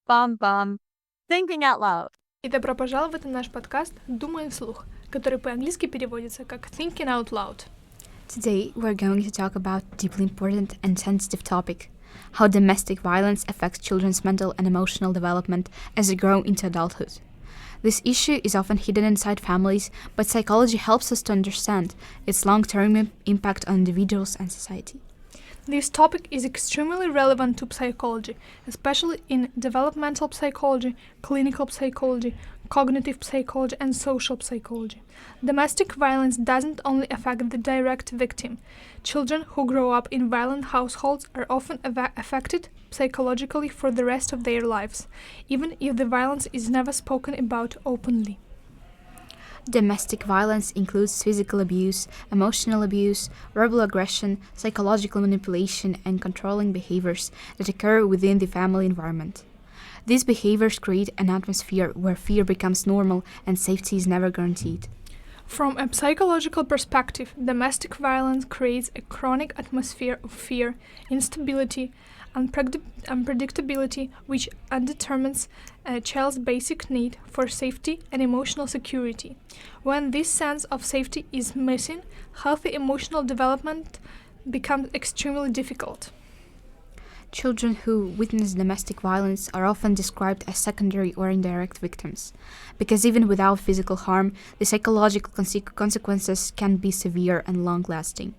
Bum. Thinking out loud. И добро пожаловать на наш подкаст «Думаем вслух», который по-английски переводится как «Thinking out loud». Today, we're going to talk about a deeply important and sensitive topic, how domestic violence affects children's mental and emotional development as they grow into adulthood. This issue is often hidden inside families, but psychology helps us to understand its long-term impact on individuals and society. This topic is extremely relevant to psychology, especially in developmental psychology, clinical psychology, cognitive psychology, and social psychology. Domestic violence doesn't only affect the direct victim. Children who grow up in violent households are often affected psychologically for the rest of their lives, even if the violence is never spoken about openly. Domestic violence includes physical abuse, emotional abuse, verbal aggression, psychological manipulation, and controlling behaviors that occur within the family environment. These behaviors create an atmosphere where fear becomes normal and safety is never guaranteed. From a psychological perspective, domestic violence creates a chronic atmosphere of fear, instability, unpredictability, which determines a child's basic need for safety and emotional security. When this sense of safety is missing, healthy emotional development becomes extremely difficult. Children who witness domestic violence are often described as secondary or indirect victims, because even without physical harm, the psychological consequences can be severe and long-lasting.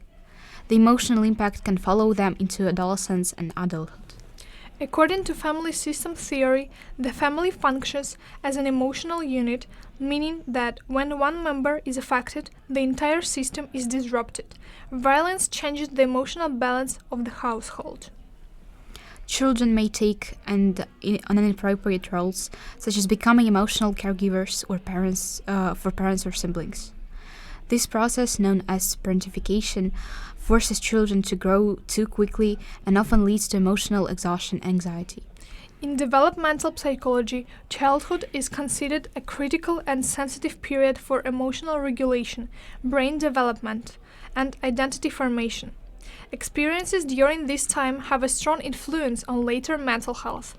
The emotional impact can follow them into adolescence and adulthood. According to family system theory, the family functions as an emotional unit, meaning that when one member is affected, the entire system is disrupted. Violence changes the emotional balance of the household. Children may take inappropriate roles, such as becoming emotional caregivers or parents for parents or siblings. This process, known as parentification, forces children to grow too quickly and often leads to emotional exhaustion and anxiety. In developmental psychology, childhood is considered a critical and sensitive period for emotional regulation, brain development, and identity formation. Experiences during this time have a strong influence on later mental health.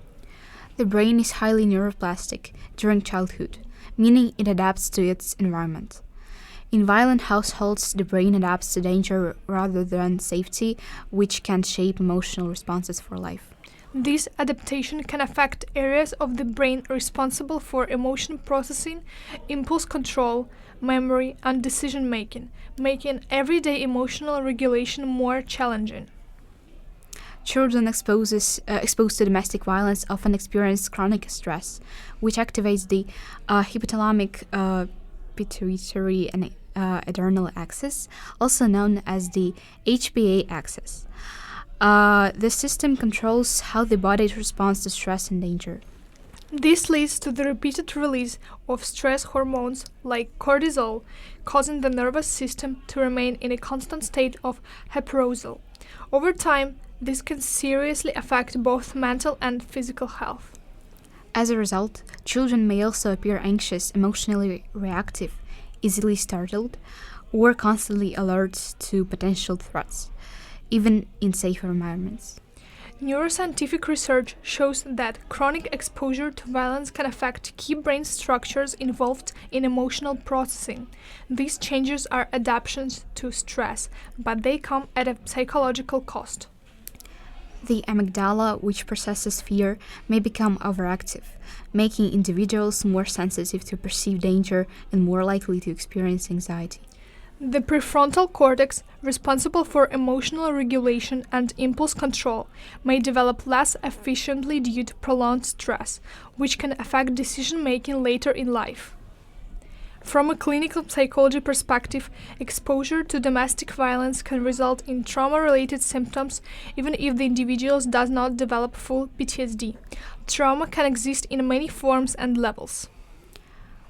The brain is highly neuroplastic during childhood, meaning it adapts to its environment. In violent households, the brain adapts to danger rather than safety, which can shape emotional responses for life. This adaptation can affect areas of the brain responsible for emotion processing, impulse control, memory, and decision-making, making everyday emotional regulation more challenging. Children exposed to domestic violence often experience chronic stress, which activates the hypothalamic pituitary and adrenal axis, also known as the HPA axis. The system controls how the body responds to stress and danger. This leads to the repeated release of stress hormones like cortisol, causing the nervous system to remain in a constant state of hyperarousal. Over time, this can seriously affect both mental and physical health. As a result, children may also appear anxious, emotionally reactive, easily startled, or constantly alert to potential threats, even in safer environments. Neuroscientific research shows that chronic exposure to violence can affect key brain structures involved in emotional processing. These changes are adaptations to stress, but they come at a psychological cost. The amygdala, which processes fear, may become overactive, making individuals more sensitive to perceived danger and more likely to experience anxiety. The prefrontal cortex, responsible for emotional regulation and impulse control, may develop less efficiently due to prolonged stress, which can affect decision-making later in life. From a clinical psychology perspective, exposure to domestic violence can result in trauma-related symptoms even if the individual does not develop full PTSD. Trauma can exist in many forms and levels.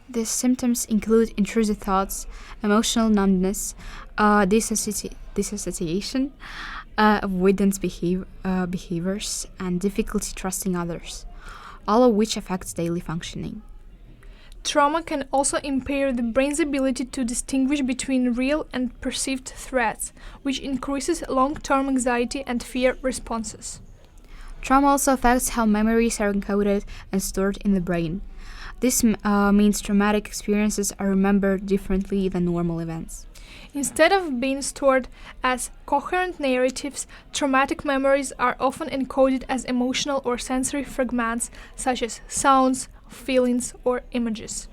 These symptoms include intrusive thoughts, emotional numbness, disassociation, avoidance behaviors, and difficulty trusting others, all of which affects daily functioning. Trauma can also impair the brain's ability to distinguish between real and perceived threats, which increases long-term anxiety and fear responses. Trauma also affects how memories are encoded and stored in the brain. This means traumatic experiences are remembered differently than normal events. Instead of being stored as coherent narratives, traumatic memories are often encoded as emotional or sensory fragments such as sounds, feelings, or images.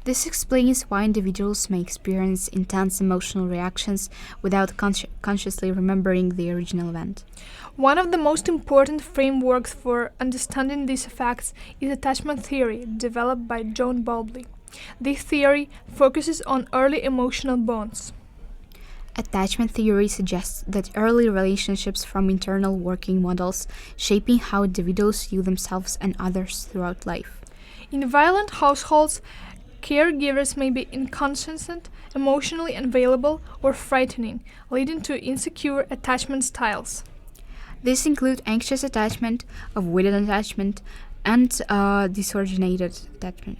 This explains why individuals may experience intense emotional reactions without consciously remembering the original event. One of the most important frameworks for understanding these effects is attachment theory, developed by John Bowlby. This theory focuses on early emotional bonds. Attachment theory suggests that early relationships form internal working models, shaping how individuals view themselves and others throughout life. In violent households, caregivers may be inconsistent, emotionally unavailable, or frightening, leading to insecure attachment styles. These include anxious attachment, avoidant attachment, and disordinated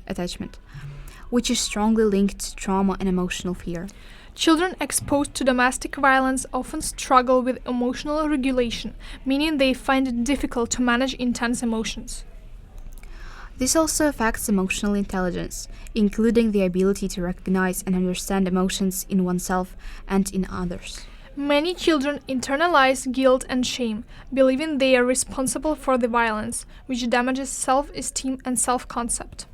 attachment, which is strongly linked to trauma and emotional fear. Children exposed to domestic violence often struggle with emotional regulation, meaning they find it difficult to manage intense emotions. This also affects emotional intelligence, including the ability to recognize and understand emotions in oneself and in others. Many children internalize guilt and shame, believing they are responsible for the violence, which damages self-esteem and self-concept.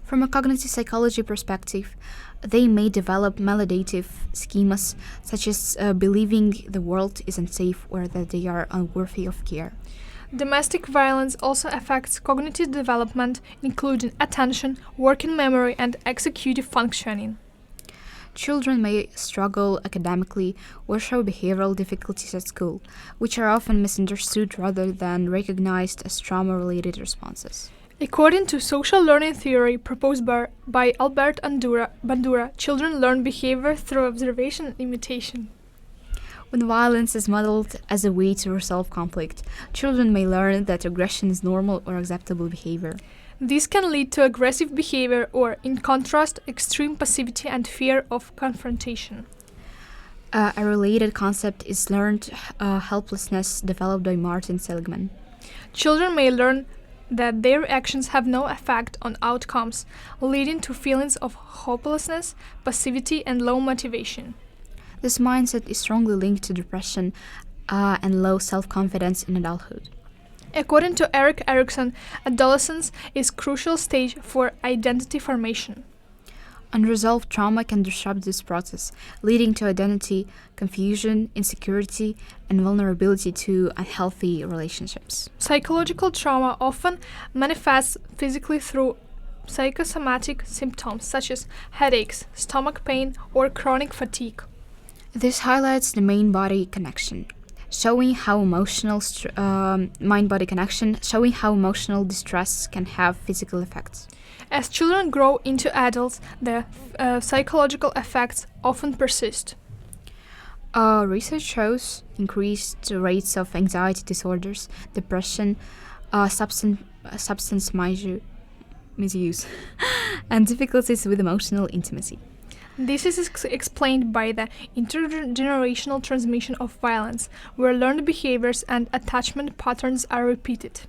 From a cognitive psychology perspective, they may develop maladaptive schemas such as believing the world is unsafe or that they are unworthy of care. Domestic violence also affects cognitive development, including attention, working memory, and executive functioning. Children may struggle academically or show behavioral difficulties at school, which are often misunderstood rather than recognized as trauma-related responses. According to social learning theory proposed by Albert Bandura, children learn behavior through observation and imitation. When violence is modeled as a way to resolve conflict, children may learn that aggression is normal or acceptable behavior. This can lead to aggressive behavior or, in contrast, extreme passivity and fear of confrontation. A related concept is learned helplessness, developed by Martin Seligman. Children may learn that their actions have no effect on outcomes, leading to feelings of hopelessness, passivity, and low motivation. This mindset is strongly linked to depression and low self-confidence in adulthood. According to Erik Erikson, adolescence is a crucial stage for identity formation. Unresolved trauma can disrupt this process, leading to identity, confusion, insecurity, and vulnerability to unhealthy relationships. Psychological trauma often manifests physically through psychosomatic symptoms such as headaches, stomach pain, or chronic fatigue. This highlights the mind-body connection, showing how emotional distress can have physical effects. As children grow into adults, the psychological effects often persist. Research shows increased rates of anxiety disorders, depression, substance misuse, and difficulties with emotional intimacy. This is explained by the intergenerational transmission of violence, where learned behaviors and attachment patterns are repeated.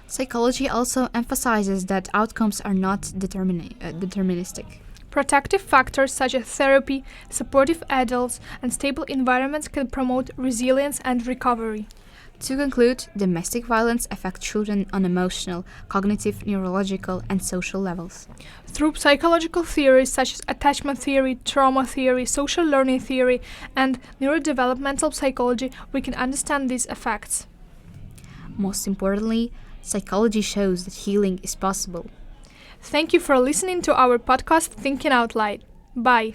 Psychology also emphasizes that outcomes are not deterministic. Protective factors such as therapy, supportive adults, and stable environments can promote resilience and recovery. To conclude, domestic violence affects children on emotional, cognitive, neurological, and social levels. Through psychological theories such as attachment theory, trauma theory, social learning theory, and neurodevelopmental psychology, we can understand these effects. Most importantly, psychology shows that healing is possible. Thank you for listening to our podcast Thinking Out Loud. Bye.